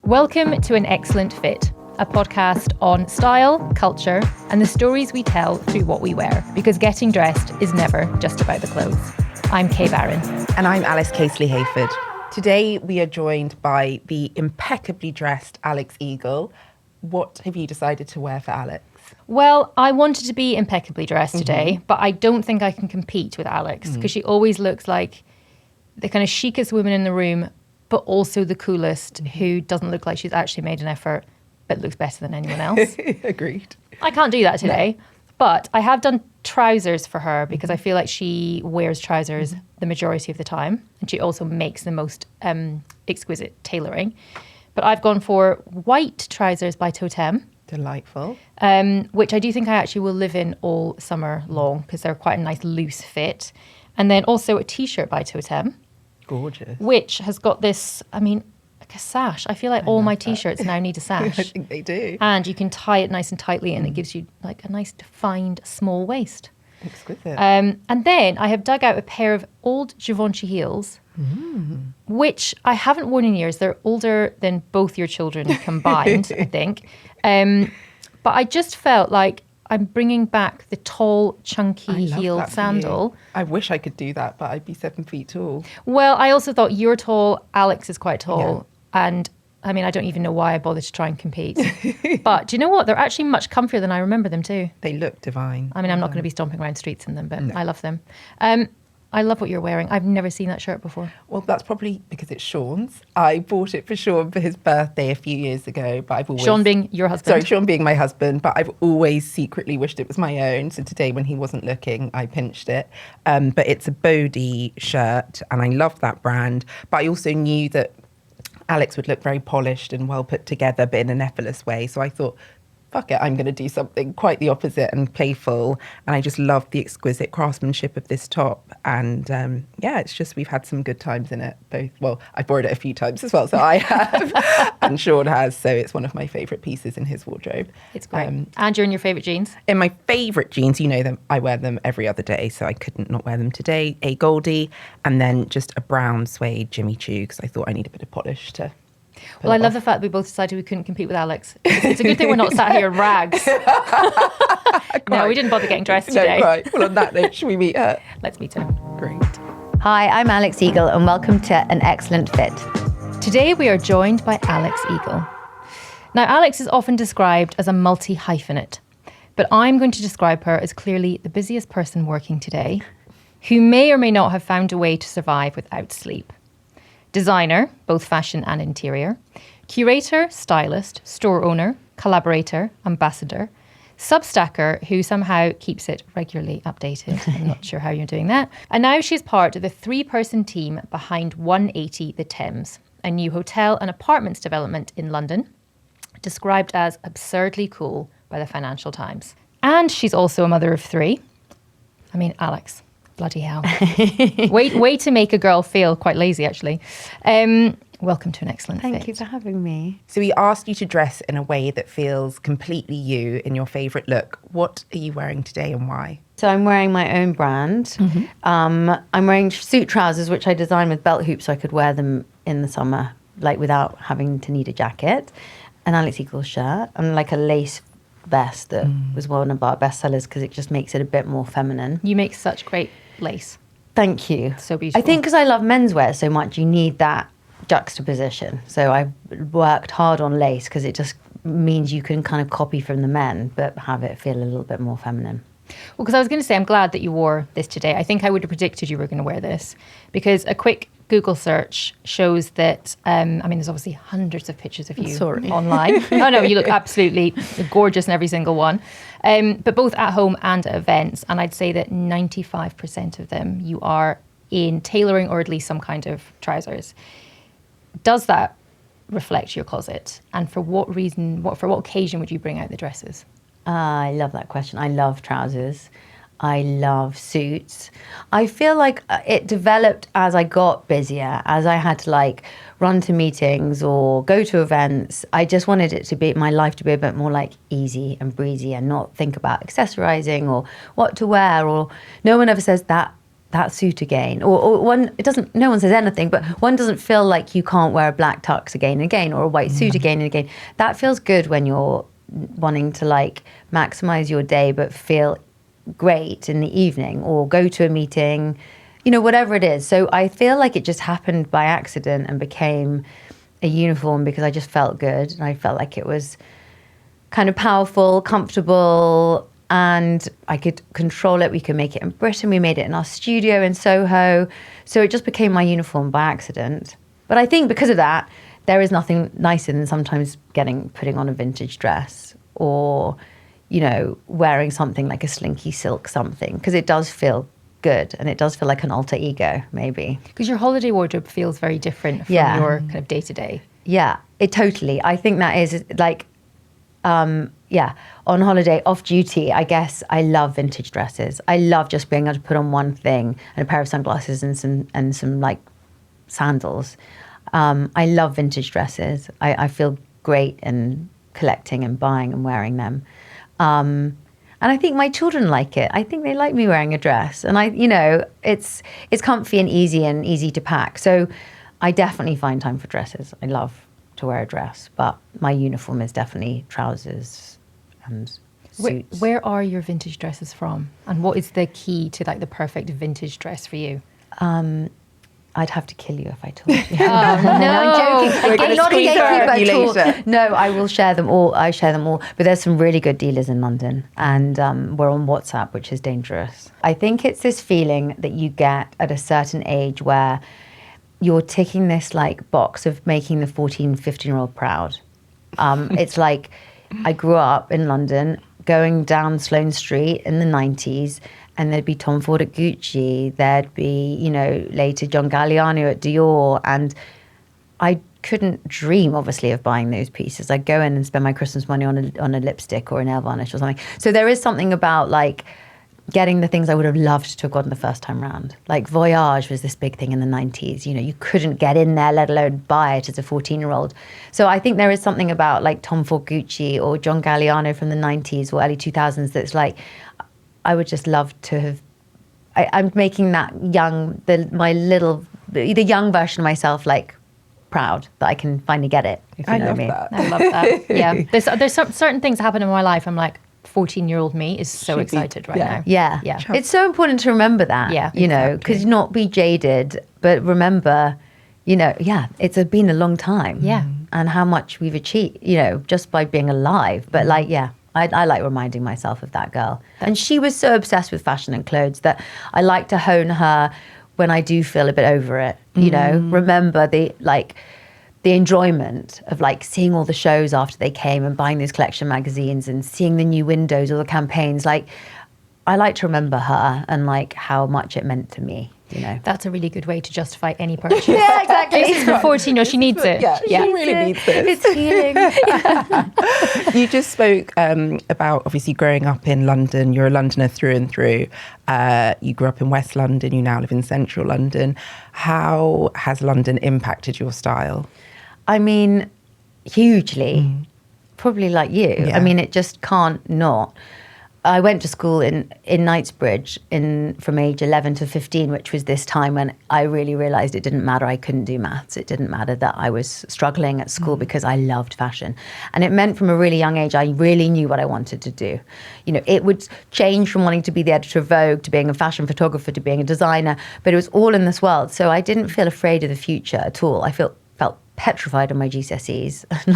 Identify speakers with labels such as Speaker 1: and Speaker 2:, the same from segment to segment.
Speaker 1: Welcome to An Excellent Fit, a podcast on style, culture, and the stories we tell through what we wear, because getting dressed is never just about the clothes. I'm Kay Barron.
Speaker 2: And I'm Alice Casely-Hayford. Today we are joined by the impeccably dressed Alex Eagle. What have you decided to wear for Alex?
Speaker 1: Well, I wanted to be impeccably dressed today, but I don't think I can compete with Alex because she always looks like the kind of chicest woman in the room, but also the coolest, who doesn't look like she's actually made an effort, but looks better than anyone else.
Speaker 2: Agreed.
Speaker 1: I can't do that today, but I have done trousers for her because I feel like she wears trousers the majority of the time, and she also makes the most exquisite tailoring. But I've gone for white trousers by Totem.
Speaker 2: Delightful.
Speaker 1: Which I do think I actually will live in all summer long because they're quite a nice loose fit. And then also a t-shirt by Totem.
Speaker 2: Gorgeous.
Speaker 1: Which has got this, like a sash. I feel like all my t-shirts now need a sash.
Speaker 2: I think they do.
Speaker 1: And you can tie it nice and tightly and it gives you like a nice defined small waist.
Speaker 2: Exquisite.
Speaker 1: And then I have dug out a pair of old Givenchy heels, which I haven't worn in years. They're older than both your children combined, I think. But I just felt like I'm bringing back the tall, chunky heel sandal.
Speaker 2: I wish I could do that, but I'd be 7 feet tall.
Speaker 1: Well, I also thought you're tall, Alex is quite tall. Yeah. And I mean, I don't even know why I bothered to try and compete. But do you know what? They're actually much comfier than I remember them too.
Speaker 2: They look divine.
Speaker 1: I mean, I'm not going to be stomping around streets in them, but I love them. I love what you're wearing. I've never seen that shirt before.
Speaker 2: Well, that's probably because it's Sean's. I bought it for Sean for his birthday a few years ago, but I've always...
Speaker 1: Sean being your husband?
Speaker 2: Sorry, Sean being my husband, but I've always secretly wished it was my own. So today when he wasn't looking, I pinched it. But it's a Bodhi shirt and I love that brand. But I also knew that Alex would look very polished and well put together, but in an effortless way. So I thought, fuck it, I'm going to do something quite the opposite and playful. And I just love the exquisite craftsmanship of this top. And it's just, we've had some good times in it. Both, well, I've worn it a few times as well, so I have, and Sean has. So it's one of my favourite pieces in his wardrobe.
Speaker 1: It's great. And you're in your favourite jeans?
Speaker 2: In my favourite jeans, you know them, I wear them every other day, so I couldn't not wear them today. A Goldie, and then just a brown suede Jimmy Choo, because I thought I need a bit of polish to...
Speaker 1: Well, I love the fact that we both decided we couldn't compete with Alex. It's a good thing we're not sat here in rags. No, we didn't bother getting dressed today.
Speaker 2: No, right. Well, on that note, should we meet her?
Speaker 1: Let's meet her.
Speaker 2: Great.
Speaker 3: Hi, I'm Alex Eagle and welcome to An Excellent Fit.
Speaker 1: Today we are joined by Alex Eagle. Now, Alex is often described as a multi-hyphenate, but I'm going to describe her as clearly the busiest person working today, who may or may not have found a way to survive without sleep. Designer, both fashion and interior. Curator, stylist, store owner, collaborator, ambassador. Substacker, who somehow keeps it regularly updated. I'm not sure how you're doing that. And now she's part of the 3-person team behind 180 The Thames, a new hotel and apartments development in London, described as absurdly cool by the Financial Times. And she's also a mother of 3. I mean, Alex. Bloody hell. Way to make a girl feel quite lazy, actually. Welcome to An Excellent Fit.
Speaker 3: Thank you for having me.
Speaker 2: So we asked you to dress in a way that feels completely you in your favourite look. What are you wearing today and why?
Speaker 3: So I'm wearing my own brand. I'm wearing suit trousers, which I designed with belt hoops so I could wear them in the summer, like without having to need a jacket. An Alex Eagle shirt and like a lace vest that was one of our best sellers because it just makes it a bit more feminine.
Speaker 1: You make such great lace.
Speaker 3: Thank you.
Speaker 1: So beautiful.
Speaker 3: I think because I love menswear so much, you need that juxtaposition. So I worked hard on lace because it just means you can kind of copy from the men, but have it feel a little bit more feminine.
Speaker 1: Well, because I was going to say, I'm glad that you wore this today. I think I would have predicted you were going to wear this because a quick Google search shows that, there's obviously hundreds of pictures of you online. Oh no, you look absolutely gorgeous in every single one. But both at home and at events. And I'd say that 95% of them, you are in tailoring or at least some kind of trousers. Does that reflect your closet? And for what reason, for what occasion would you bring out the dresses?
Speaker 3: I love that question. I love trousers. I love suits. I feel like it developed as I got busier, as I had to run to meetings or go to events. I just wanted it to be, my life to be a bit more easy and breezy and not think about accessorizing or what to wear, or no one ever says that that suit again, or one, it doesn't, no one says anything, but one doesn't feel like you can't wear a black tux again and again, or a white suit again and again. That feels good when you're wanting to like maximize your day but feel great in the evening, or go to a meeting, you know, whatever it is. So I feel like it just happened by accident and became a uniform because I just felt good, and I felt like it was kind of powerful, comfortable, and I could control it. We could make it in Britain. We made it in our studio in Soho. So it just became my uniform by accident. But I think because of that, there is nothing nicer than sometimes putting on a vintage dress, or, you know, wearing something like a slinky silk something, because it does feel good, and it does feel like an alter ego, maybe.
Speaker 1: Because your holiday wardrobe feels very different from your kind of day-to-day.
Speaker 3: Yeah, it totally. I think that is like, on holiday, off duty, I guess I love vintage dresses. I love just being able to put on one thing and a pair of sunglasses and some like sandals. I love vintage dresses. I feel great in collecting and buying and wearing them. And I think my children like it. I think they like me wearing a dress. And it's comfy and easy to pack. So I definitely find time for dresses. I love to wear a dress, but my uniform is definitely trousers and suits.
Speaker 1: Where are your vintage dresses from? And what is the key to like the perfect vintage dress for you?
Speaker 3: I'd have to kill you if I told you.
Speaker 1: No,
Speaker 3: I'm joking.
Speaker 2: We're going to
Speaker 3: Not a
Speaker 2: squeeze
Speaker 3: gatekeeper
Speaker 2: you
Speaker 3: at all.
Speaker 2: later.
Speaker 3: No, I will share them all. I share them all. But there's some really good dealers in London, and we're on WhatsApp, which is dangerous. I think it's this feeling that you get at a certain age where you're ticking this like box of making the 14, 15-year-old proud. It's like I grew up in London, going down Sloane Street in the 90s, and there'd be Tom Ford at Gucci, there'd be, later John Galliano at Dior, and I couldn't dream, obviously, of buying those pieces. I'd go in and spend my Christmas money on a lipstick or a nail varnish or something. So there is something about like getting the things I would have loved to have gotten the first time round. Like Voyage was this big thing in the 90s. You couldn't get in there, let alone buy it as a 14-year-old. So I think there is something about like Tom Ford Gucci or John Galliano from the 90s or early 2000s that's like, I would just love to have. I'm making that the young version of myself like proud that I can finally get it. If you know
Speaker 2: love
Speaker 3: me.
Speaker 2: that.
Speaker 1: I love that. Yeah. There's certain things that happen in my life. I'm like, 14-year-old me is so excited right now.
Speaker 3: Yeah.
Speaker 1: Yeah.
Speaker 3: It's so important to remember that.
Speaker 1: Yeah,
Speaker 3: because not be jaded, but remember, it's been a long time.
Speaker 1: Yeah.
Speaker 3: And how much we've achieved, just by being alive. But I like reminding myself of that girl. And she was so obsessed with fashion and clothes that I like to hone her when I do feel a bit over it. Remember the enjoyment of like seeing all the shows after they came and buying those collection magazines and seeing the new windows or the campaigns. Like, I like to remember her and like how much it meant to me.
Speaker 1: That's a really good way to justify any purchase.
Speaker 3: Yeah, exactly.
Speaker 1: This is for 14, she needs it.
Speaker 2: Yeah, she really needs this.
Speaker 3: It's healing.
Speaker 2: You just spoke about obviously growing up in London. You're a Londoner through and through. You grew up in West London. You now live in Central London. How has London impacted your style?
Speaker 3: I mean, hugely. Probably like you.
Speaker 2: Yeah.
Speaker 3: I mean, it just can't not. I went to school in Knightsbridge from age 11 to 15, which was this time when I really realised it didn't matter I couldn't do maths. It didn't matter that I was struggling at school because I loved fashion. And it meant from a really young age, I really knew what I wanted to do. It would change from wanting to be the editor of Vogue to being a fashion photographer to being a designer, but it was all in this world. So I didn't feel afraid of the future at all. I felt petrified on my GCSEs and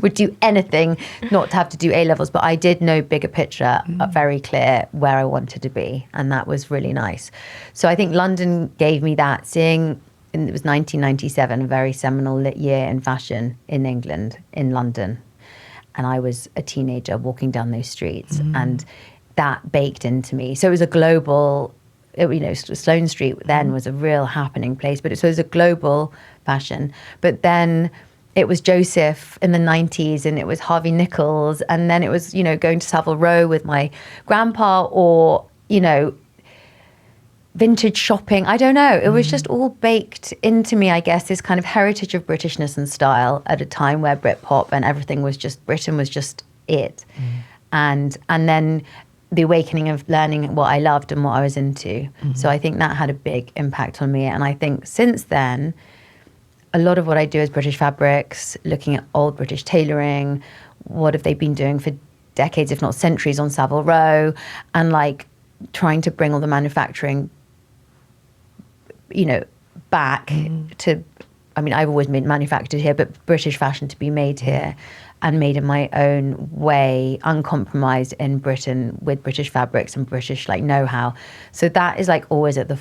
Speaker 3: would do anything not to have to do A-levels, but I did know bigger picture, very clear where I wanted to be, and that was really nice. So I think London gave me that, it was 1997, a very seminal year in fashion in England, in London, and I was a teenager walking down those streets, and that baked into me. So it was a global, Sloane Street then was a real happening place, but it was a global fashion. But then it was Joseph in the 90s, and it was Harvey Nichols, and then it was, going to Savile Row with my grandpa, or, vintage shopping. I don't know. It was just all baked into me, I guess, this kind of heritage of Britishness and style at a time where Britpop and everything was just, Britain was just it. And then the awakening of learning what I loved and what I was into. So I think that had a big impact on me. And I think since then, a lot of what I do is British fabrics, looking at old British tailoring. What have they been doing for decades, if not centuries, on Savile Row, and like trying to bring all the manufacturing, back to, I mean, I've always been manufactured here, but British fashion to be made here and made in my own way, uncompromised in Britain with British fabrics and British like know-how. So that is like always at the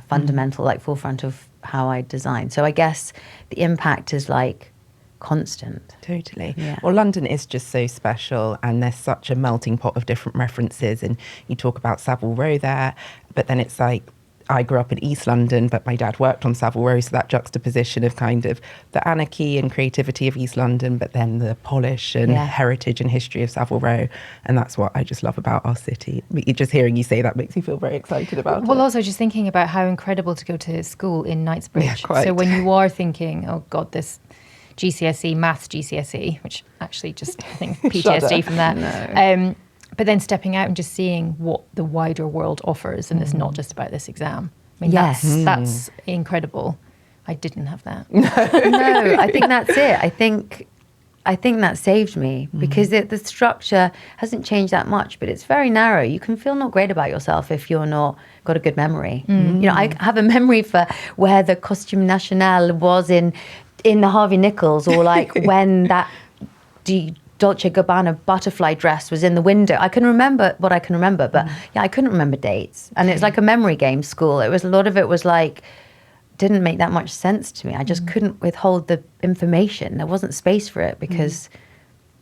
Speaker 3: fundamental like forefront of how I design. So I guess the impact is like constant.
Speaker 2: Totally.
Speaker 3: Yeah.
Speaker 2: Well, London is just so special, and there's such a melting pot of different references, and you talk about Savile Row there, but then it's like, I grew up in East London, but my dad worked on Savile Row, so that juxtaposition of kind of the anarchy and creativity of East London, but then the polish and heritage and history of Savile Row. And that's what I just love about our city. Just hearing you say that makes me feel very excited about it.
Speaker 1: Well, also just thinking about how incredible to go to school in Knightsbridge.
Speaker 2: Yeah, quite.
Speaker 1: So when you are thinking, oh God, this GCSE, maths GCSE, which actually just, I think, PTSD from that.
Speaker 2: No.
Speaker 1: But then stepping out and just seeing what the wider world offers, and it's not just about this exam. I mean,
Speaker 3: Yes.
Speaker 1: that's incredible. I didn't have that.
Speaker 3: No, I think that's it. I think that saved me because the structure hasn't changed that much, but it's very narrow. You can feel not great about yourself if you're not got a good memory. I have a memory for where the Costume National was in the Harvey Nichols, or like when that Dolce & Gabbana butterfly dress was in the window. I can remember what I can remember, but I couldn't remember dates. And it's like a memory game school. It was, a lot of it was like, didn't make that much sense to me. I just couldn't withhold the information. There wasn't space for it because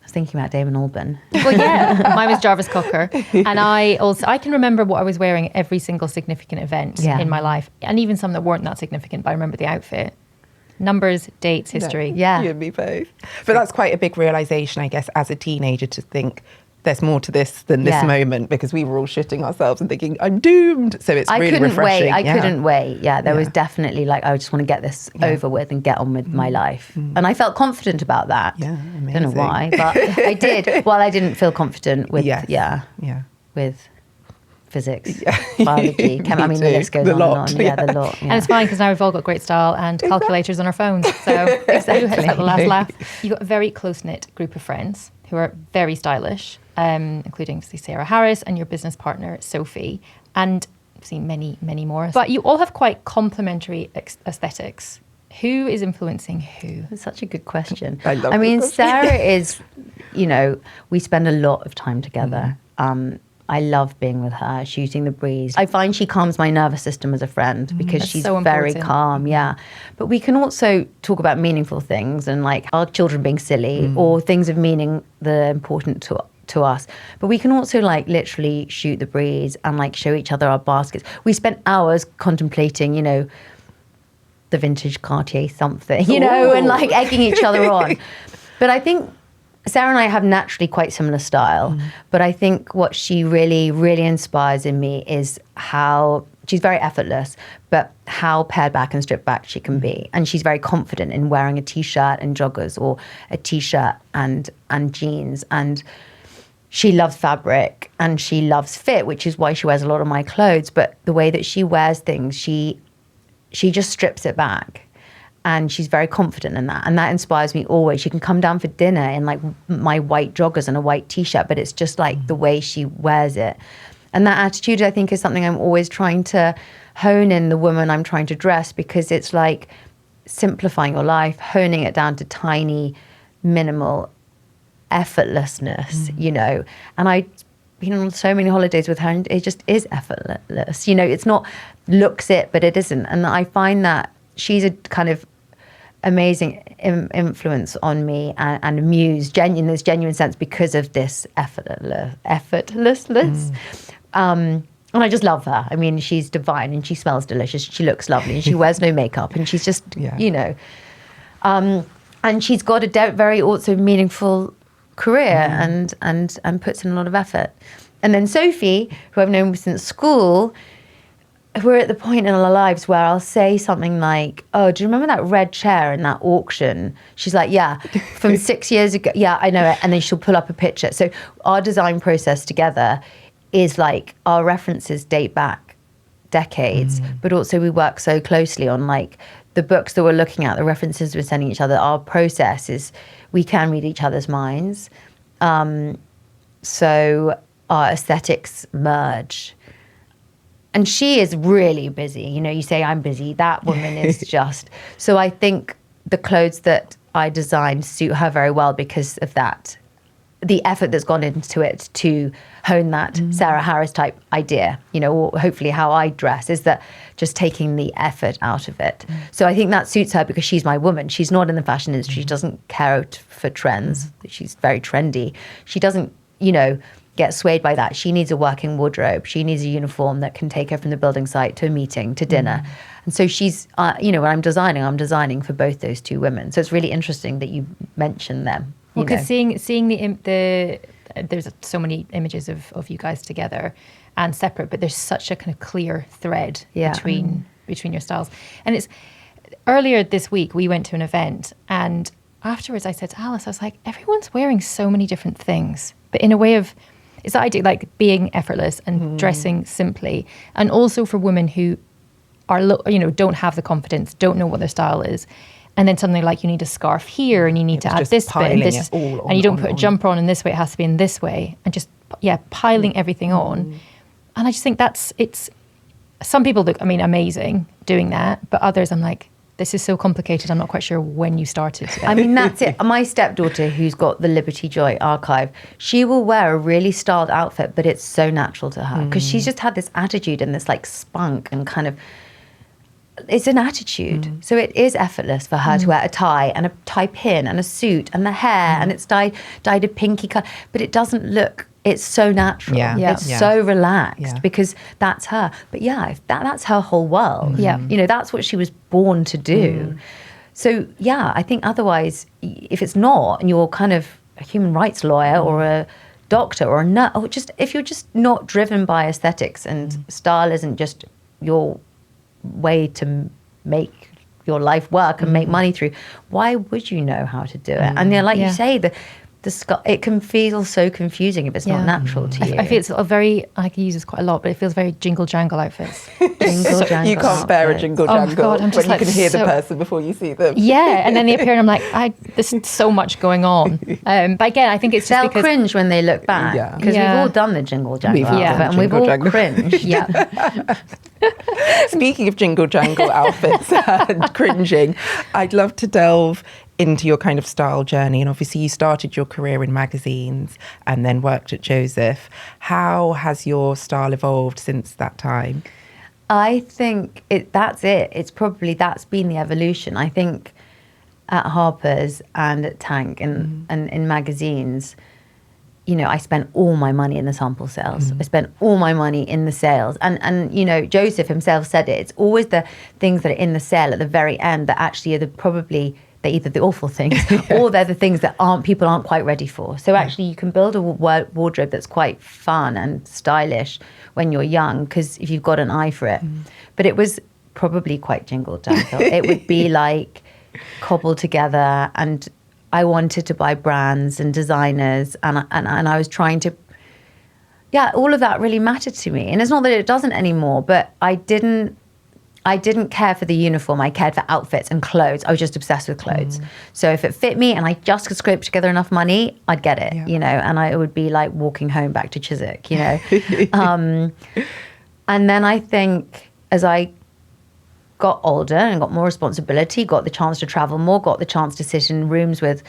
Speaker 3: I was thinking about Damon Albarn.
Speaker 1: Well, yeah, mine was Jarvis Cocker. And I can remember what I was wearing at every single significant event in my life. And even some that weren't that significant, but I remember the outfit. Numbers, dates, history.
Speaker 3: Yeah.
Speaker 2: You and me both. But that's quite a big realization, I guess, as a teenager, to think there's more to this than this moment, because we were all shitting ourselves and thinking, I'm doomed. So it's really refreshing.
Speaker 3: I couldn't wait. Yeah, there was definitely like, I just want to get this over with and get on with my life. And I felt confident about that.
Speaker 2: Yeah, amazing.
Speaker 3: Don't know why, but I did. Well, I didn't feel confident with, with physics, biology, I mean, the list goes on and on. Yeah, the lot. Yeah.
Speaker 1: And it's fine because now we've all got great style and calculators on our phones. So exactly. It's like the last laugh. You've got a very close-knit group of friends who are very stylish, including Sarah Harris and your business partner, Sophie, and I've seen many, many more. But you all have quite complementary aesthetics. Who is influencing who?
Speaker 3: That's such a good question.
Speaker 2: I
Speaker 3: mean, Sarah is, we spend a lot of time together. I love being with her, shooting the breeze. I find she calms my nervous system as a friend because she's
Speaker 1: so
Speaker 3: very
Speaker 1: important.
Speaker 3: calm, But we can also talk about meaningful things and like our children being silly or things of meaning that are important to us. But we can also like literally shoot the breeze and like show each other our baskets. We spent hours contemplating, the vintage Cartier something, and like egging each other on. But I think Sarah and I have naturally quite similar style, but I think what she really, really inspires in me is how she's very effortless, but how pared back and stripped back she can be. And she's very confident in wearing a t-shirt and joggers or a t-shirt and jeans. And she loves fabric and she loves fit, which is why she wears a lot of my clothes. But the way that she wears things, she just strips it back. And she's very confident in that. And that inspires me always. She can come down for dinner in like my white joggers and a white t-shirt, but it's just like the way she wears it. And that attitude, I think, is something I'm always trying to hone in the woman I'm trying to dress, because it's like simplifying your life, honing it down to tiny, minimal effortlessness, And I've been on so many holidays with her and it just is effortless. It's not looks it, but it isn't. And I find that she's a kind of amazing influence on me and a muse, in this genuine sense, because of this effortlessness. And I just love her. I mean, she's divine and she smells delicious. She looks lovely and she wears no makeup and she's just, and she's got a very also meaningful career and puts in a lot of effort. And then Sophie, who I've known since school, we're at the point in our lives where I'll say something like, oh, do you remember that red chair in that auction? She's like, yeah, from 6 years ago. Yeah, I know it. And then she'll pull up a picture. So our design process together is like our references date back decades, but also we work so closely on like the books that we're looking at, the references we're sending each other. Our process is we can read each other's minds. So our aesthetics merge. And she is really busy. You know, you say I'm busy. That woman is just. So I think the clothes that I design suit her very well because of that. The effort that's gone into it to hone that Sarah Harris type idea, you know, or hopefully how I dress is that just taking the effort out of it. So I think that suits her because she's my woman. She's not in the fashion industry. She doesn't care for trends. She's very trendy. She doesn't, you know, get swayed by that. She needs a working wardrobe. She needs a uniform that can take her from the building site to a meeting, to dinner. And so she's, you know, when I'm designing for both those two women. So it's really interesting that you mentioned them.
Speaker 1: Well, because seeing the there's so many images of you guys together and separate, but there's such a kind of clear thread between your styles. And it's earlier this week we went to an event, and afterwards I said to Alice, I was like, everyone's wearing so many different things, but in a way of it's the idea like being effortless and dressing simply, and also for women who are don't have the confidence, don't know what their style is. And then suddenly, like, you need a scarf here, and you need to add this bit, and this, and you don't put a jumper on in this way; it has to be in this way, and just piling everything on. And I just think it's. Some people look, amazing doing that, but others, I'm like, this is so complicated. I'm not quite sure when you started.
Speaker 3: I mean, that's it. My stepdaughter, who's got the Liberty Joy archive, she will wear a really styled outfit, but it's so natural to her because she's just had this attitude and this like spunk and kind of. It's an attitude. So it is effortless for her to wear a tie and a tie pin and a suit and the hair and it's dyed a pinky colour, but it doesn't look, it's so natural. It's so relaxed because that's her. But that's her whole world. You know, that's what she was born to do. So I think otherwise, if it's not, and you're kind of a human rights lawyer or a doctor or a nurse, or just, if you're just not driven by aesthetics and style isn't just your way to make your life work and make money through, why would you know how to do it? And you say, it can feel so confusing if it's not natural to you.
Speaker 1: I feel it's a very, I can use this quite a lot, but it feels very jingle jangle outfits.
Speaker 2: Jingle jangle. You can't bear a jingle jangle
Speaker 1: God, I'm just
Speaker 2: when you can hear the person before you see them.
Speaker 1: Yeah, and then they appear and I'm like, there's so much going on. But again, I think it's just
Speaker 3: they'll cringe when they look back because we've all done the jingle jangle outfit and we've all cringed.
Speaker 2: Speaking of jingle jangle outfits and cringing, I'd love to delve into your kind of style journey. And obviously you started your career in magazines and then worked at Joseph. How has your style evolved since that time?
Speaker 3: I think that's it. It's probably, that's been the evolution. I think at Harper's and at Tank and in magazines, you know, I spent all my money in the sample sales. I spent all my money in the sales. And you know, Joseph himself said it. It's always the things that are in the sale at the very end that actually are they're either the awful things or they're the things that people aren't quite ready for. So actually you can build a wardrobe that's quite fun and stylish when you're young because if you've got an eye for it. But it was probably quite jingle jangle. It would be like cobbled together, and I wanted to buy brands and designers and I was trying to, all of that really mattered to me. And it's not that it doesn't anymore, but I didn't care for the uniform. I cared for outfits and clothes. I was just obsessed with clothes. So if it fit me and I just could scrape together enough money, I'd get it, you know, and it would be like walking home back to Chiswick, you know. And then I think as I got older and got more responsibility, got the chance to travel more, got the chance to sit in rooms with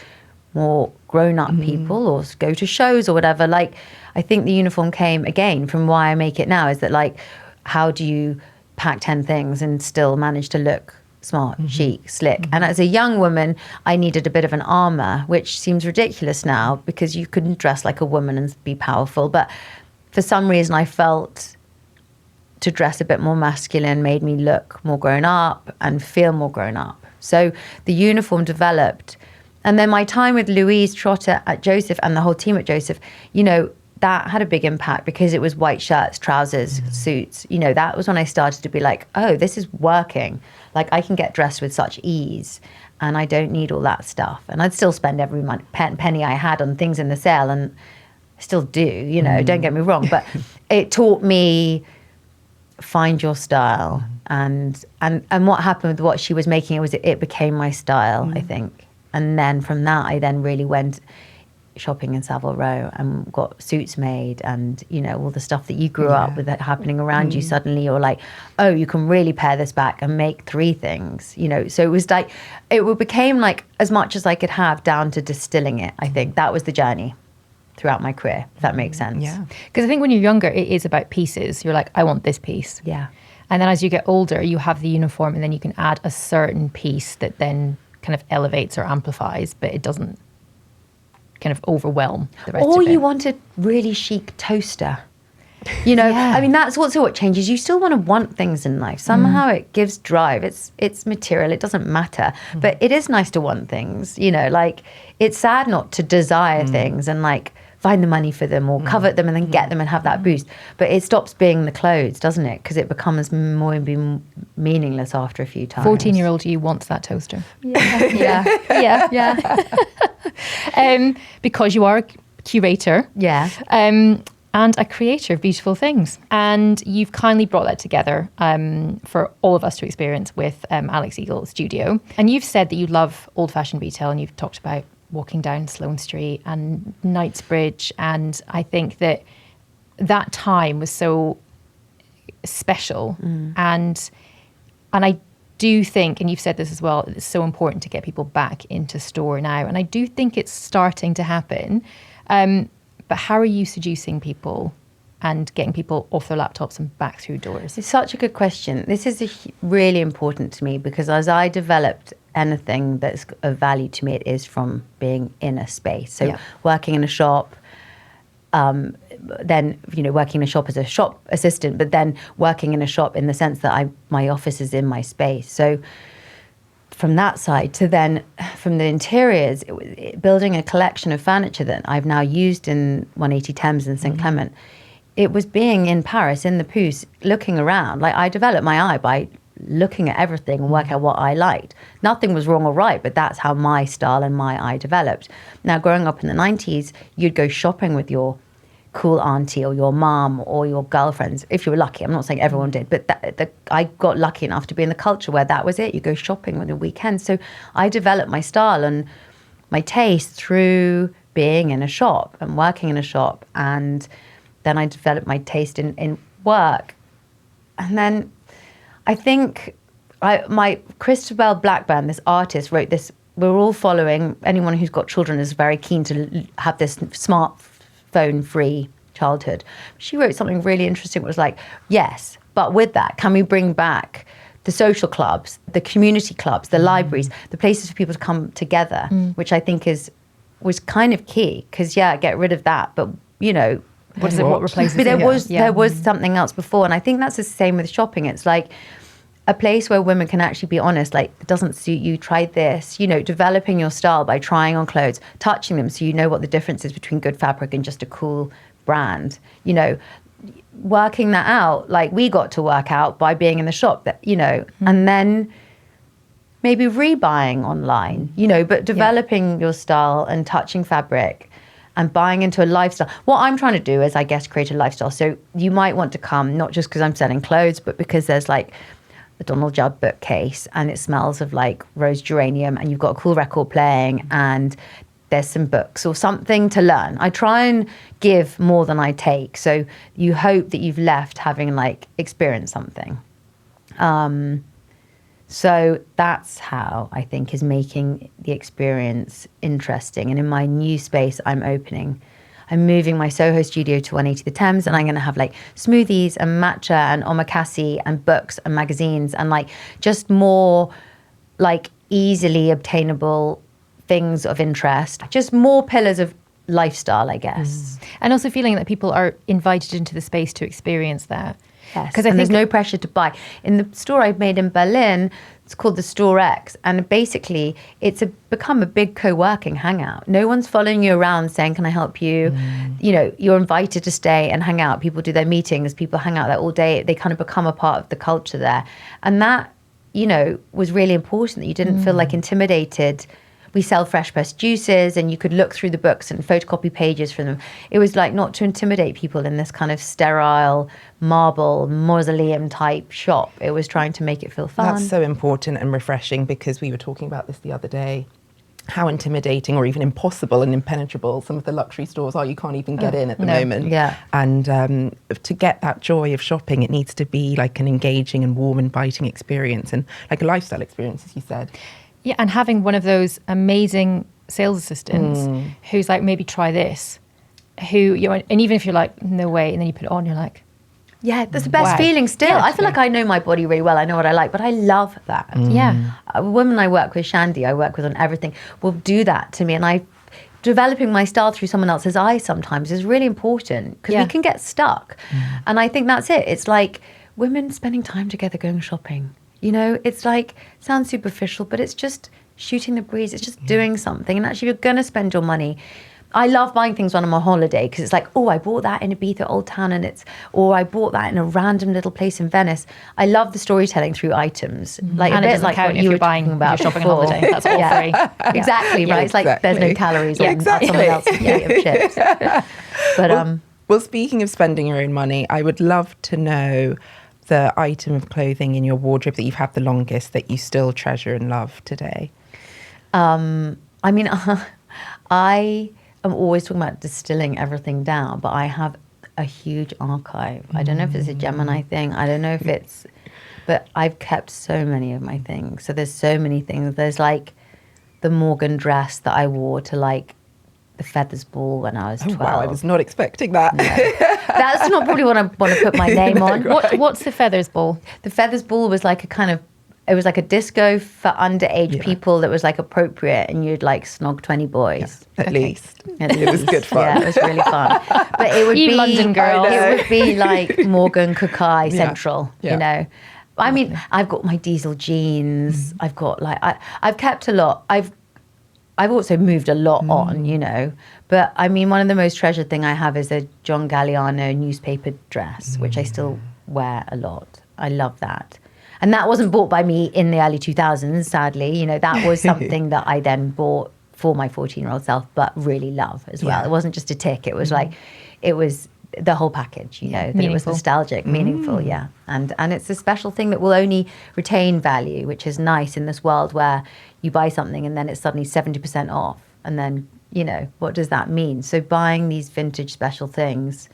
Speaker 3: more grown-up people or go to shows or whatever, like I think the uniform came again from why I make it now, is that like, how do you pack 10 things and still manage to look smart, chic, slick? And as a young woman, I needed a bit of an armor, which seems ridiculous now because you couldn't dress like a woman and be powerful. But for some reason, I felt to dress a bit more masculine made me look more grown up and feel more grown up. So the uniform developed. And then my time with Louise Trotter at Joseph and the whole team at Joseph, you know, that had a big impact because it was white shirts, trousers, suits. You know, that was when I started to be like, oh, this is working. Like I can get dressed with such ease and I don't need all that stuff. And I'd still spend every penny I had on things in the sale. And still do, you know, don't get me wrong, but it taught me find your style. And what happened with what she was making, it became my style, I think. And then from that, I then really went shopping in Savile Row and got suits made, and, you know, all the stuff that you grew up with that happening around you. Suddenly you're like, oh, you can really pare this back and make 3 things, you know. So it was like, it became like as much as I could have down to distilling it. I think that was the journey throughout my career, if that makes sense.
Speaker 1: Yeah. Because I think when you're younger, it is about pieces. You're like, I want this piece.
Speaker 3: Yeah.
Speaker 1: And then as you get older, you have the uniform, and then you can add a certain piece that then kind of elevates or amplifies, but it doesn't kind of overwhelm the rest of it.
Speaker 3: Or you want a really chic toaster. You know, I mean, that's also what changes. You still want things in life. Somehow it gives drive. It's material. It doesn't matter. But it is nice to want things, you know, like it's sad not to desire things and like find the money for them or covet them and then get them and have that boost. But it stops being the clothes, doesn't it? Because it becomes more meaningless after a few times.
Speaker 1: 14-year-old you wants that toaster.
Speaker 3: Yeah.
Speaker 1: Because you are a curator.
Speaker 3: Yeah.
Speaker 1: And a creator of beautiful things. And you've kindly brought that together for all of us to experience with Alex Eagle Studio. And you've said that you love old-fashioned retail, and you've talked about walking down Sloane Street and Knightsbridge. And I think that time was so special. And I do think, and you've said this as well, it's so important to get people back into store now. And I do think it's starting to happen. But how are you seducing people and getting people off their laptops and back through doors?
Speaker 3: It's such a good question. This is really important to me, because as I developed anything that's of value to me, it is from being in a space. So working in a shop, then, you know, working in a shop as a shop assistant, but then working in a shop in the sense that my office is in my space. So from that side to then from the interiors, building a collection of furniture that I've now used in 180 Thames and St Clement, it was being in Paris, in the Pouce, looking around. Like, I developed my eye by looking at everything and work out what I liked. Nothing was wrong or right, but that's how my style and my eye developed. Now, growing up in the 90s, you'd go shopping with your cool auntie or your mom or your girlfriends, if you were lucky. I'm not saying everyone did, but I got lucky enough to be in the culture where that was it. You go shopping on the weekend. So I developed my style and my taste through being in a shop and working in a shop. And then I developed my taste in work. And then I think my Christabel Blackburn, this artist, wrote this. We're all following, anyone who's got children is very keen to have this smartphone-free childhood. She wrote something really interesting. It was like, yes, but with that, can we bring back the social clubs, the community clubs, the libraries, the places for people to come together, which I think was kind of key. Because, get rid of that. But, you know,
Speaker 1: what replaces
Speaker 3: but
Speaker 1: it?
Speaker 3: There was something else before. And I think that's the same with shopping. It's like a place where women can actually be honest, like, it doesn't suit you, try this, you know, developing your style by trying on clothes, touching them so you know what the difference is between good fabric and just a cool brand, you know, working that out. Like, we got to work out by being in the shop, that, you know, and then maybe rebuying online, you know, but developing your style and touching fabric and buying into a lifestyle. What I'm trying to do is, I guess, create a lifestyle. So you might want to come, not just because I'm selling clothes, but because there's like the Donald Judd bookcase and it smells of like rose geranium and you've got a cool record playing and there's some books or something to learn. I try and give more than I take. So you hope that you've left having like experienced something. So that's how I think is making the experience interesting. And in my new space I'm opening, I'm moving my Soho studio to 180 the Thames, and I'm going to have like smoothies and matcha and omakase and books and magazines and like just more like easily obtainable things of interest, just more pillars of lifestyle, I guess.
Speaker 1: And also feeling that people are invited into the space to experience that.
Speaker 3: Yes, because there's no pressure to buy. In the store I've made in Berlin, it's called the Store X, and basically it's become a big co-working hangout. No one's following you around saying, can I help you? You know, you're invited to stay and hang out. People do their meetings, people hang out there all day. They kind of become a part of the culture there. And that, you know, was really important, that you didn't feel like intimidated we sell fresh pressed juices, and you could look through the books and photocopy pages from them. It was like not to intimidate people in this kind of sterile marble mausoleum type shop. It was trying to make it feel fun.
Speaker 2: That's so important and refreshing, because we were talking about this the other day, how intimidating or even impossible and impenetrable some of the luxury stores are. You can't even get in at the moment.
Speaker 3: Yeah.
Speaker 2: And to get that joy of shopping, it needs to be like an engaging and warm, inviting experience, and like a lifestyle experience, as you said.
Speaker 1: Yeah, and having one of those amazing sales assistants who's like, maybe try this, who, you know, and even if you're like, no way, and then you put it on, you're like,
Speaker 3: yeah, that's the best
Speaker 1: Wow.
Speaker 3: feeling still.
Speaker 1: Yeah.
Speaker 3: I feel like I know my body really well. I know what I like, but I love that.
Speaker 1: yeah.
Speaker 3: Women I work with, Shandy, I work with on everything, will do that to me. And developing my style through someone else's eyes sometimes is really important, because
Speaker 1: Yeah.
Speaker 3: we can get stuck. And I think that's it. It's like women spending time together going shopping. You know, it's like, sounds superficial, but it's just shooting the breeze. It's just doing something. And actually, you're going to spend your money. I love buying things when I'm on holiday, because it's like, oh, I bought that in Ibiza Old Town, or I bought that in a random little place in Venice. I love the storytelling through items. Like
Speaker 1: And
Speaker 3: a
Speaker 1: it
Speaker 3: bit
Speaker 1: doesn't
Speaker 3: like
Speaker 1: count
Speaker 3: what
Speaker 1: if
Speaker 3: you
Speaker 1: you're
Speaker 3: were
Speaker 1: buying,
Speaker 3: talking about
Speaker 1: if you're shopping
Speaker 3: before.
Speaker 1: on holiday. That's all free. Yeah.
Speaker 3: Exactly, right? It's like there's no
Speaker 2: Exactly.
Speaker 3: calories
Speaker 2: Yeah,
Speaker 3: on
Speaker 2: exactly.
Speaker 3: someone else's plate of chips. But
Speaker 2: Well, speaking of spending your own money, I would love to know the item of clothing in your wardrobe that you've had the longest, that you still treasure and love today.
Speaker 3: I mean, I am always talking about distilling everything down, but I have a huge archive. I don't know if it's a Gemini thing. I don't know if it's, but I've kept so many of my things. So there's so many things. There's like the Morgan dress that I wore to like the Feathers Ball when I was 12.
Speaker 2: Wow, I was not expecting that.
Speaker 3: That's not probably what I want to put my name on.
Speaker 1: What's the Feathers Ball?
Speaker 3: The Feathers Ball was like a kind of, it was like a disco for underage people that was like appropriate, and you'd like snog 20 boys.
Speaker 2: At least.
Speaker 3: At
Speaker 2: It was
Speaker 3: least.
Speaker 2: good fun.
Speaker 3: Yeah, it was really fun. But it would
Speaker 1: You
Speaker 3: be
Speaker 1: London girls.
Speaker 3: It would be like Morgan Kukai
Speaker 2: Yeah.
Speaker 3: Central,
Speaker 2: Yeah.
Speaker 3: you know. I mean, I've got my diesel jeans. I've got like I've kept a lot. I've also moved a lot on, you know. But I mean, one of the most treasured thing I have is a John Galliano newspaper dress, which I still wear a lot. I love that. And that wasn't bought by me in the early 2000s, sadly. You know, that was something that I then bought for my 14-year-old self, but really love as well.
Speaker 2: Yeah.
Speaker 3: It wasn't just a tick. It was like, it was the whole package, you know, that it was
Speaker 1: Meaningful.
Speaker 3: nostalgic, meaningful, yeah. And it's a special thing that will only retain value, which is nice in this world where you buy something and then it's suddenly 70% off. And then, you know, what does that mean? So buying these vintage special things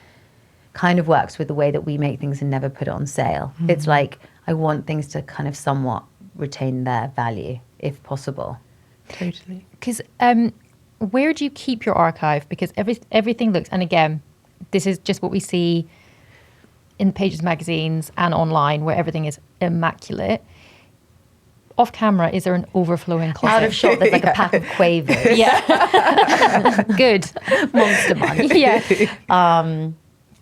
Speaker 3: kind of works with the way that we make things and never put it on sale. It's like, I want things to kind of somewhat retain their value, if possible.
Speaker 2: Totally.
Speaker 1: Because where do you keep your archive? Because everything looks, and again, this is just what we see in Pages magazines and online, where everything is immaculate. Off camera, is there an overflowing closet?
Speaker 3: Out of shot, there's like a pack of quavers.
Speaker 1: Yeah. Good.
Speaker 3: Monster money.
Speaker 1: Yeah.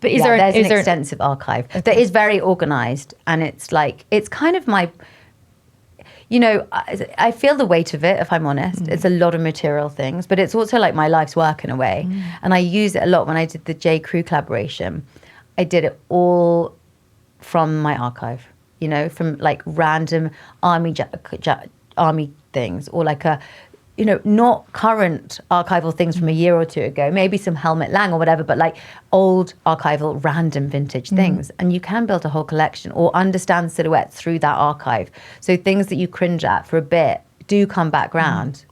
Speaker 1: But is there
Speaker 3: there's
Speaker 1: is
Speaker 3: an
Speaker 1: there
Speaker 3: extensive archive that is very organized, and it's like, it's kind of my, you know, I feel the weight of it, if I'm honest. It's a lot of material things, but it's also like my life's work in a way. And I use it a lot. When I did the J. Crew collaboration, I did it all from my archive, you know, from like random army things, or like a, you know, not current archival things from a year or two ago, maybe some Helmut Lang or whatever, but like old archival, random vintage things. And you can build a whole collection or understand silhouettes through that archive. So things that you cringe at for a bit do come back round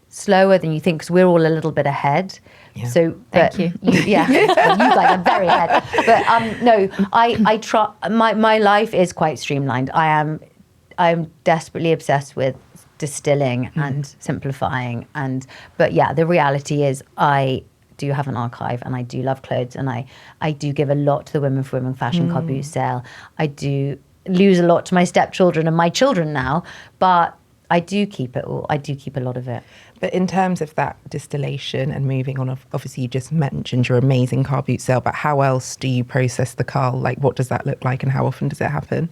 Speaker 3: slower than you think, because we're all a little bit ahead.
Speaker 2: Yeah.
Speaker 3: So,
Speaker 1: Thank you.
Speaker 3: Yeah, well, you guys are very ahead. But no, I try. My life is quite streamlined. I'm desperately obsessed with distilling and simplifying, but yeah, the reality is I do have an archive, and I do love clothes, and I do give a lot to the Women for Women fashion car boot sale. I do lose a lot to my stepchildren and my children now, but I do keep it all. I do keep a lot of it.
Speaker 2: But in terms of that distillation and moving on, obviously you just mentioned your amazing car boot sale, but how else do you process the car? Like, what does that look like, and how often does it happen?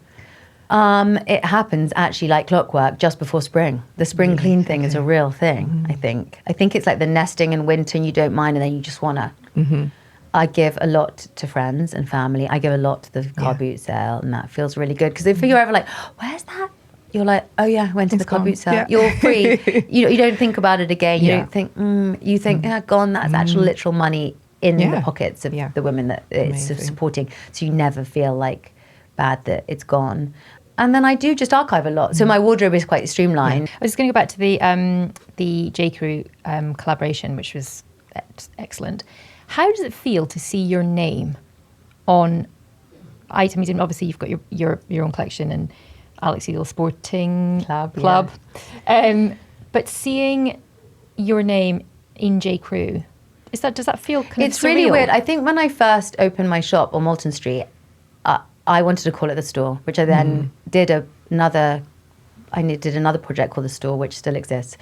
Speaker 3: It happens actually like clockwork just before spring. The spring clean thing is a real thing, I think. I think it's like the nesting in winter and you don't mind, and then you just want to. I give a lot to friends and family. I give a lot to the car boot sale, and that feels really good. Because if you're ever like, where's that you're like, oh yeah, I went to the club
Speaker 2: gone.
Speaker 3: boot sale.
Speaker 2: Yeah.
Speaker 3: You're free. you don't think about it again. You
Speaker 2: Yeah.
Speaker 3: don't think, you think, yeah, gone. That's actual literal money in the pockets of the women that it's
Speaker 2: Amazing.
Speaker 3: supporting. So you never feel like bad that it's gone. And then I do just archive a lot. So my wardrobe is quite streamlined.
Speaker 1: I was just going to go back to the J. Crew collaboration, which was excellent. How does it feel to see your name on items? And obviously, you've got your own collection and Alex Eagle Sporting Club. But seeing your name in J. Crew, does that feel kind
Speaker 3: It's
Speaker 1: of
Speaker 3: really
Speaker 1: surreal?
Speaker 3: weird. I think when I first opened my shop on Moulton Street, I wanted to call it The Store, which I then did another project called The Store, which still exists.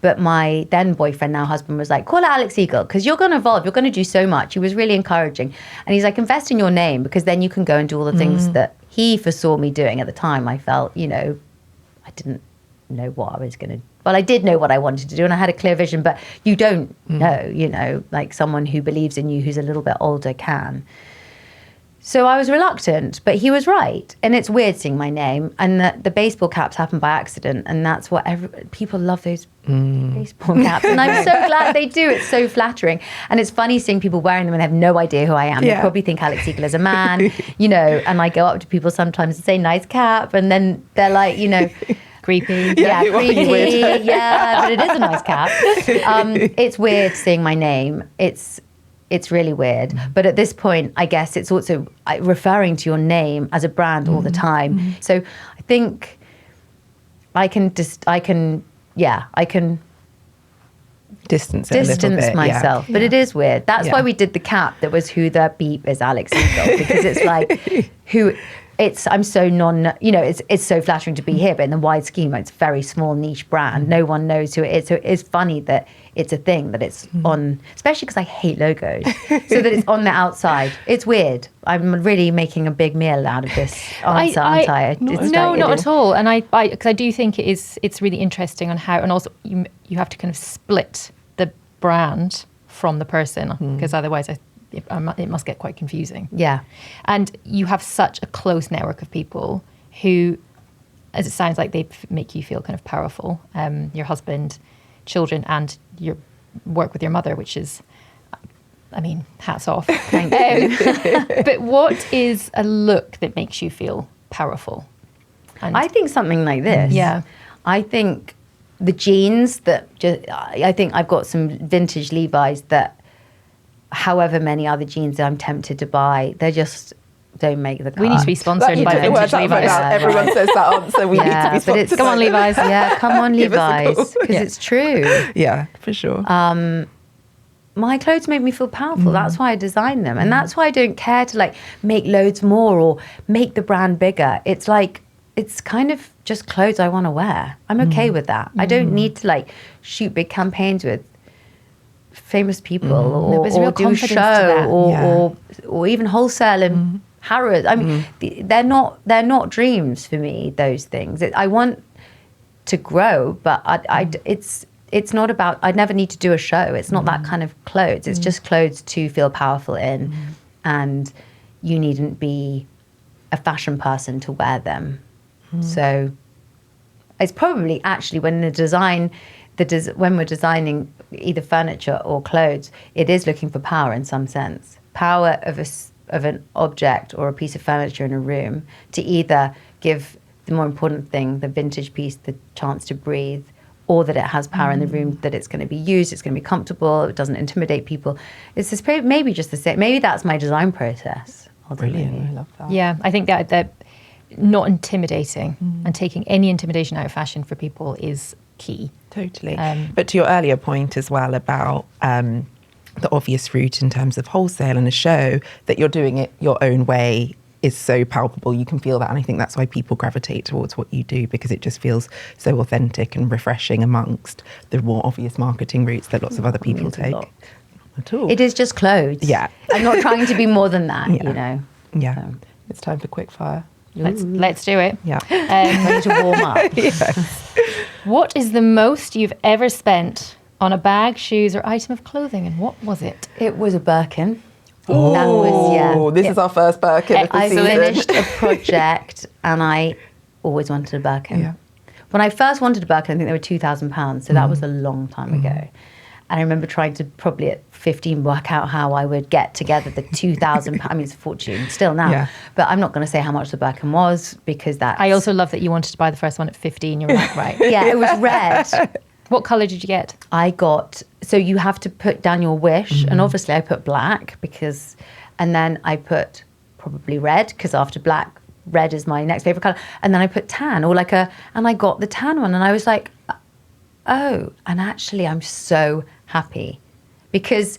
Speaker 3: But my then boyfriend, now husband, was like, call it Alex Eagle, because you're going to evolve. You're going to do so much. He was really encouraging. And he's like, invest in your name, because then you can go and do all the things that he foresaw me doing at the time. I felt, I didn't know what I was going to. Well, I did know what I wanted to do, and I had a clear vision, but you don't know, like someone who believes in you who's a little bit older can. So I was reluctant, but he was right. And it's weird seeing my name. And the baseball caps happened by accident. And that's what people love, those baseball caps. And I'm so glad they do. It's so flattering. And it's funny seeing people wearing them and have no idea who I am.
Speaker 2: Yeah.
Speaker 3: They probably think Alex Eagle is a man, and I go up to people sometimes and say, nice cap. And then they're like,
Speaker 1: Creepy.
Speaker 3: yeah,
Speaker 2: who are you
Speaker 3: creepy.
Speaker 2: with?
Speaker 3: Yeah, but it is a nice cap. It's weird seeing my name. It's really weird. But at this point, I guess it's also referring to your name as a brand all the time. So I think I can distance
Speaker 2: it a little bit,
Speaker 3: myself. But it is weird. That's why we did the cap that was who the beep is Alex Eagle, because it's like I'm so it's so flattering to be here, but in the wide scheme, it's a very small niche brand. No one knows who it is. So it's funny that it's a thing that it's on, especially because I hate logos, so that it's on the outside. It's weird. I'm really making a big meal out of this answer, aren't I?
Speaker 1: No, not at all. And because I do think it's really interesting on how, and also you have to kind of split the brand from the person, because otherwise it must get quite confusing.
Speaker 3: Yeah.
Speaker 1: And you have such a close network of people who, as it sounds like, they make you feel kind of powerful. Your husband, children, and your work with your mother, which is, hats off.
Speaker 3: Thank you.
Speaker 1: But what is a look that makes you feel powerful? And
Speaker 3: I think something like this.
Speaker 1: Yeah.
Speaker 3: I think the jeans I think I've got some vintage Levi's that, however many other jeans that I'm tempted to buy, they just don't make the cut.
Speaker 1: we need to be sponsored by Vintage Levi's.
Speaker 2: Everyone says that answer. We need to be
Speaker 3: but
Speaker 2: sponsored.
Speaker 1: Come on, Levi's.
Speaker 3: Yeah, come on,
Speaker 2: Give us a
Speaker 3: Levi's,
Speaker 2: call.
Speaker 3: because it's true.
Speaker 2: Yeah, for sure.
Speaker 3: My clothes make me feel powerful. That's why I design them. And that's why I don't care to make loads more or make the brand bigger. It's it's kind of just clothes I want to wear. I'm okay with that. I don't need to shoot big campaigns with famous people or
Speaker 1: there's real
Speaker 3: do a
Speaker 1: confidence to
Speaker 3: show
Speaker 1: that.
Speaker 3: or even wholesale and Harrods. I mean, they're not dreams for me, those things. I want to grow, but it's not about, I'd never need to do a show. It's not that kind of clothes. It's just clothes to feel powerful in. And you needn't be a fashion person to wear them. So it's probably actually when we're designing either furniture or clothes, it is looking for power in some sense. Power of an object or a piece of furniture in a room to either give the more important thing, the vintage piece, the chance to breathe, or that it has power in the room, that it's going to be used, it's going to be comfortable, it doesn't intimidate people. It's just maybe just the same. Maybe that's my design process. Ultimately.
Speaker 2: Brilliant. I love that.
Speaker 1: Yeah, I think that not intimidating and taking any intimidation out of fashion for people is key.
Speaker 2: Totally. But to your earlier point as well about the obvious route in terms of wholesale and a show, that you're doing it your own way is so palpable. You can feel that. And I think that's why people gravitate towards what you do, because it just feels so authentic and refreshing amongst the more obvious marketing routes that lots of other people take. Not at all.
Speaker 3: It is just clothes.
Speaker 2: Yeah.
Speaker 3: I'm not trying to be more than that,
Speaker 2: Yeah.
Speaker 3: So.
Speaker 2: It's time for quickfire.
Speaker 1: Let's do it.
Speaker 2: Yeah.
Speaker 3: Ready to warm up.
Speaker 1: What is the most you've ever spent on a bag, shoes, or item of clothing, and what was it?
Speaker 3: It was a Birkin.
Speaker 2: Oh, this is our first Birkin of the
Speaker 3: I
Speaker 2: season.
Speaker 3: finished a project and I always wanted a Birkin.
Speaker 2: Yeah.
Speaker 3: When I first wanted a Birkin, I think they were £2,000. So that was a long time ago. And I remember trying to probably at 15 work out how I would get together the £2,000. I mean, it's a fortune still now.
Speaker 2: Yeah.
Speaker 3: But I'm not going to say how much the Birkin was because that's...
Speaker 1: I also love that you wanted to buy the first one at 15. You were like, right.
Speaker 3: Yeah, it was red.
Speaker 1: What colour did you get?
Speaker 3: I got... So you have to put down your wish. And obviously I put black because... And then I put probably red because after black, red is my next favourite colour. And then I put tan or and I got the tan one and I was like, oh, and actually I'm so happy because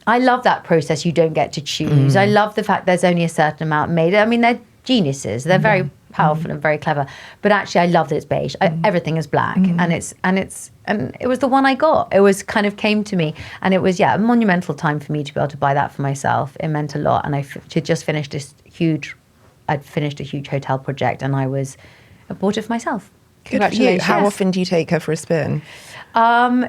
Speaker 3: I love that process. You don't get to choose. I love the fact there's only a certain amount made. I mean, they're geniuses. They're very powerful and very clever. But actually I love that it's beige. Everything is black and it was the one I got. It was kind of came to me and it was, a monumental time for me to be able to buy that for myself. It meant a lot. And I just finished I'd finished a huge hotel project and I bought it for myself.
Speaker 2: Good for you. How often do you take her for a spin?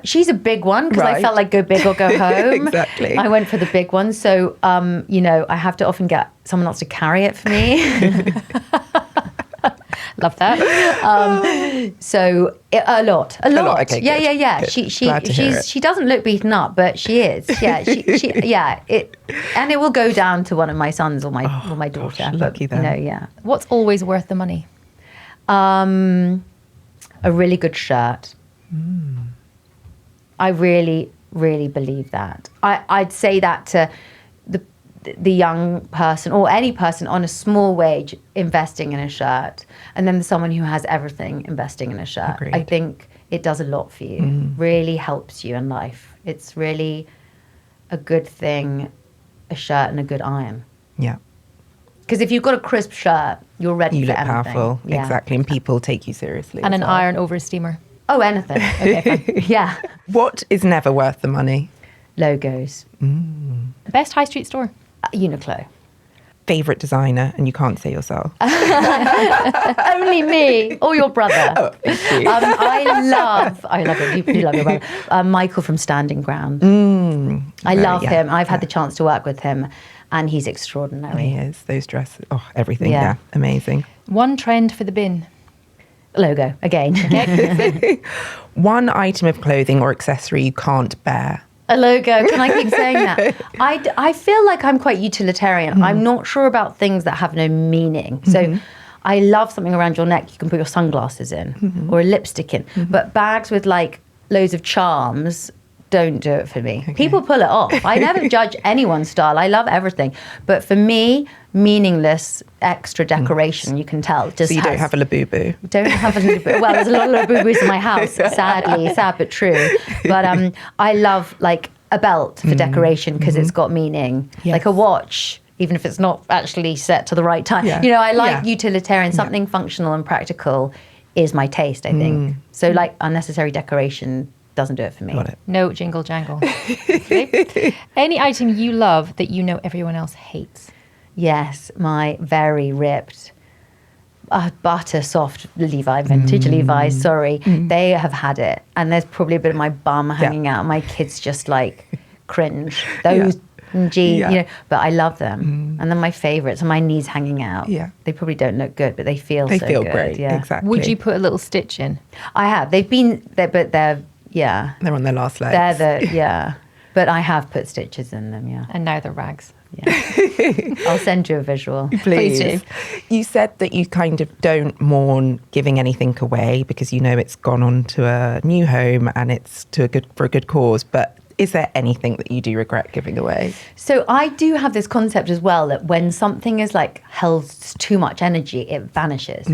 Speaker 3: She's a big one because I felt like go big or go home.
Speaker 2: Exactly.
Speaker 3: I went for the big one. So, I have to often get someone else to carry it for me.
Speaker 1: Love that.
Speaker 3: A lot.
Speaker 2: Okay,
Speaker 3: yeah.
Speaker 2: Good.
Speaker 3: She doesn't look beaten up, but she is. Yeah, and it will go down to one of my sons or my daughter.
Speaker 2: Gosh, lucky them.
Speaker 3: Yeah.
Speaker 1: What's always worth the money?
Speaker 3: A really good shirt. I really, really believe that. I'd say that to the young person or any person on a small wage investing in a shirt, and then someone who has everything investing in a shirt.
Speaker 2: Agreed.
Speaker 3: I think it does a lot for you. Really helps you in life. It's really a good thing, a shirt and a good iron.
Speaker 2: Yeah.
Speaker 3: Because if you've got a crisp shirt, you're ready
Speaker 2: You
Speaker 3: for
Speaker 2: look
Speaker 3: anything.
Speaker 2: powerful.
Speaker 3: Yeah.
Speaker 2: Exactly. And people take you seriously.
Speaker 1: And
Speaker 2: as
Speaker 1: an
Speaker 2: well.
Speaker 1: iron over a steamer.
Speaker 3: Oh, anything. Okay, fine. Yeah.
Speaker 2: What is never worth the money?
Speaker 3: Logos.
Speaker 1: Best high street store?
Speaker 3: Uniqlo.
Speaker 2: Favourite designer, and you can't say yourself.
Speaker 3: Only me or your brother.
Speaker 2: Oh, thank you.
Speaker 3: I love him. You love your brother. Michael from Standing Ground. I love him. I've had the chance to work with him, and he's extraordinary.
Speaker 2: He is. Those dresses, everything. Yeah, amazing.
Speaker 1: One trend for the bin?
Speaker 3: Logo again.
Speaker 2: One item of clothing or accessory you can't bear.
Speaker 3: A logo. Can I keep saying that? I feel like I'm quite utilitarian. I'm not sure about things that have no meaning. So I love something around your neck you can put your sunglasses in or a lipstick in. But bags with like loads of charms don't do it for me. Okay. People pull it off. I never judge anyone's style. I love everything. But for me, meaningless extra decoration, you can tell.
Speaker 2: So you don't have a Labubu?
Speaker 3: Don't have a Labubu. Well, there's a lot of Labubus in my house, sadly. Sad but true. But I love like a belt for decoration because it's got meaning. Yes. Like a watch, even if it's not actually set to the right time. Yeah. I like utilitarian, something functional and practical is my taste, I think. So like unnecessary decoration doesn't do it for me.
Speaker 2: Got it.
Speaker 1: No jingle jangle. Okay. Any item you love that you know everyone else hates?
Speaker 3: Yes, my very ripped, butter soft Levi, vintage Levi's, sorry. They have had it. And there's probably a bit of my bum hanging out. My kids just like cringe. Those jeans, but I love them. And then my favourites are my knees hanging out. Yeah. They probably don't look good, but they feel so good.
Speaker 2: They feel great, exactly.
Speaker 1: Would you put a little stitch in?
Speaker 3: I have. They've been there, but they're
Speaker 2: on their last legs.
Speaker 3: But I have put stitches in them,
Speaker 1: And now they're rags.
Speaker 3: Yeah. I'll send you a visual.
Speaker 2: Please do. You said that you kind of don't mourn giving anything away because it's gone on to a new home and it's for a good cause. But is there anything that you do regret giving away?
Speaker 3: So I do have this concept as well that when something is like held too much energy, it vanishes.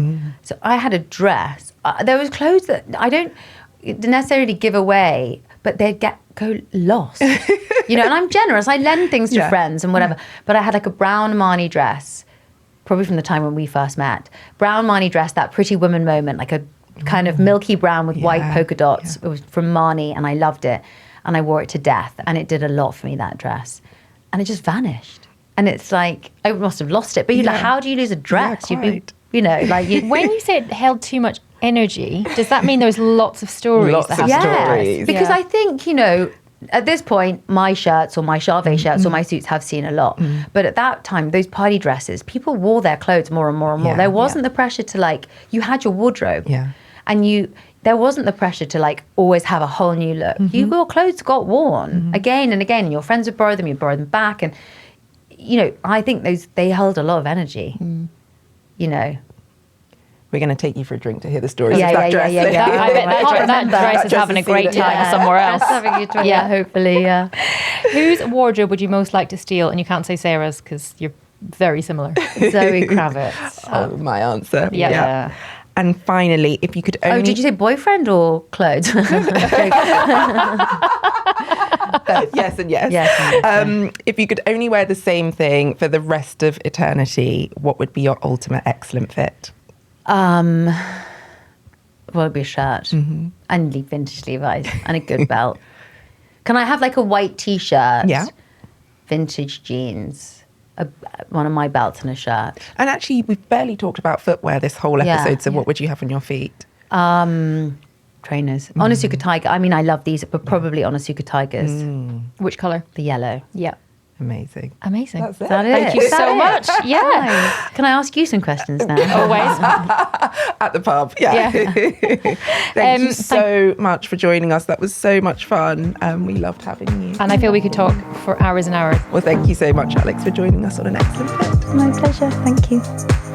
Speaker 3: So I had a dress. There was clothes that I don't necessarily give away, but they'd go lost. And I'm generous. I lend things to friends and whatever. But I had like a brown Marni dress, probably from the time when we first met. Brown Marni dress, that Pretty Woman moment, like a kind of milky brown with white polka dots. It was from Marni and I loved it. And I wore it to death. And it did a lot for me, that dress. And it just vanished. And it's like, I must have lost it. But you're like, how do you lose a dress?
Speaker 2: Yeah,
Speaker 3: You'd be,
Speaker 1: When you say it held too much energy, does that mean there's lots of stories?
Speaker 2: Stories.
Speaker 3: Because I think, at this point, my shirts or my Charvet shirts or my suits have seen a lot. But at that time, those party dresses, people wore their clothes more and more and more. There wasn't the pressure to you had your wardrobe.
Speaker 2: Yeah.
Speaker 3: and there wasn't the pressure to like always have a whole new look. Your clothes got worn again and again, and your friends would borrow them, you'd borrow them back, and I think they held a lot of energy.
Speaker 2: We're going to take you for a drink to hear the stories
Speaker 3: Yeah,
Speaker 2: of that dress.
Speaker 1: I bet that dress is
Speaker 2: That
Speaker 1: having a
Speaker 2: dress is
Speaker 1: great
Speaker 2: seen it.
Speaker 1: time somewhere else.
Speaker 3: Having a drink, yeah, hopefully, yeah.
Speaker 1: Whose wardrobe would you most like to steal? And you can't say Sarah's because you're very similar.
Speaker 3: Zoe Kravitz.
Speaker 2: Oh, my answer.
Speaker 1: Yeah.
Speaker 2: And finally, if you could only...
Speaker 3: Oh, did you say boyfriend or clothes?
Speaker 2: Yes and yes.
Speaker 3: Yes and yes,
Speaker 2: If you could only wear the same thing for the rest of eternity, what would be your ultimate excellent fit?
Speaker 3: Well, it'd be a shirt and vintage Levi's and a good belt. Can I have like a white t-shirt?
Speaker 2: Yeah.
Speaker 3: Vintage jeans, one of my belts and a shirt.
Speaker 2: And actually, we've barely talked about footwear this whole episode,
Speaker 3: Yeah.
Speaker 2: so what would you have on your feet?
Speaker 3: Trainers. Onitsuka Tiger. I mean, I love these, but probably Onitsuka Tigers.
Speaker 1: Which colour?
Speaker 3: The yellow.
Speaker 1: Yeah.
Speaker 2: Amazing.
Speaker 1: Amazing.
Speaker 2: That's it.
Speaker 3: Is that
Speaker 1: Thank
Speaker 3: it?
Speaker 1: you
Speaker 3: Is that
Speaker 1: so
Speaker 3: it?
Speaker 1: much. Yeah.
Speaker 3: Nice. Can I ask you some questions now?
Speaker 1: Always.
Speaker 2: At the pub, yeah. Thank you so much for joining us. That was so much fun. We loved having you.
Speaker 1: And I feel we could talk for hours and hours.
Speaker 2: Well, thank you so much, Alex, for joining us on An Excellent Fit.
Speaker 3: My pleasure. Thank you.